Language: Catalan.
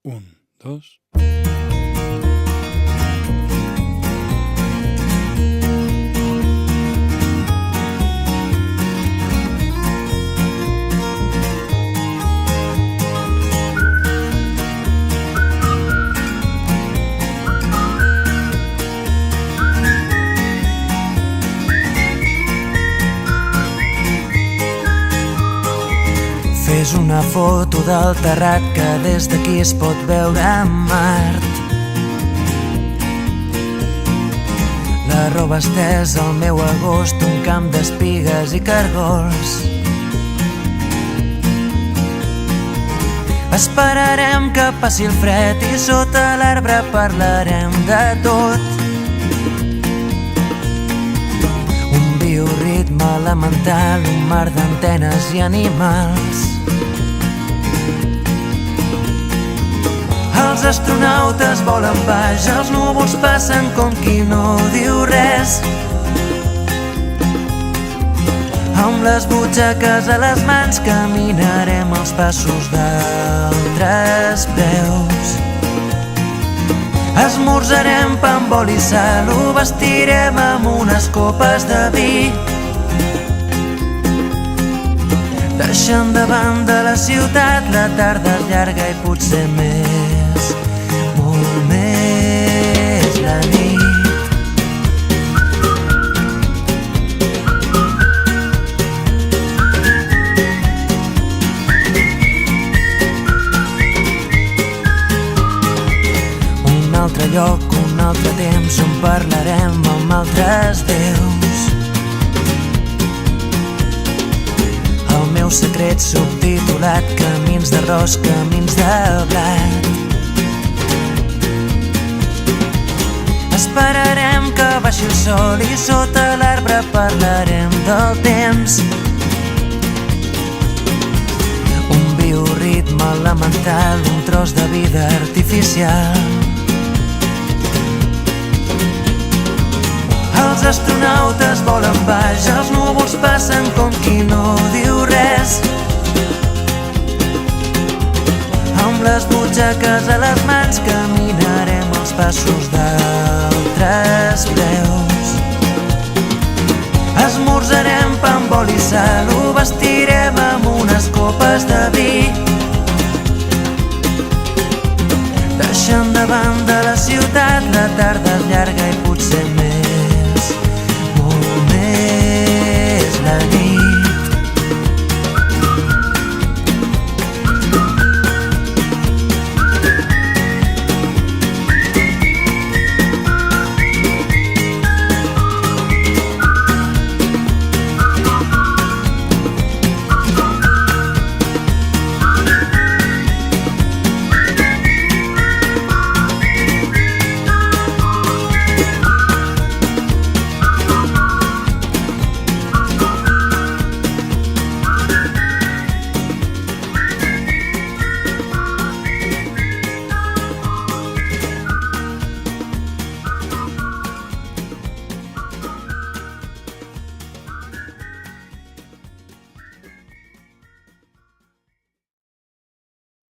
Un, dos... Fes una foto del terrat que des d'aquí es pot veure a Mart. La roba estesa al meu agost, un camp d'espigues i cargols. Esperarem que passi el fred i sota l'arbre parlarem de tot. Un bioritme elemental, un mar d'antenes i animals. Els astronautes volen baix, els núvols passen com qui no diu res. Amb les butxaques a les mans caminarem els passos d'altres peus. Esmorzarem pa amb oli i sal, ho vestirem amb unes copes de vi. Deixant de banda la ciutat, la tarda és llarga i potser més, molt més la nit. Un altre lloc, un altre temps on parlarem amb altres déus. El meu secret subtitulat, camins d'arròs, camins de blat. Esperarem que baixi el sol i sota l'arbre parlarem del temps. Un bioritme elemental, un tros de vida artificial. Els astronautes volen baix, els núvols passen com qui no diu res. Amb les butxaques a les mans caminarem els passos d'altres peus. Esmorzarem pa amb oli i sal, ho vestirem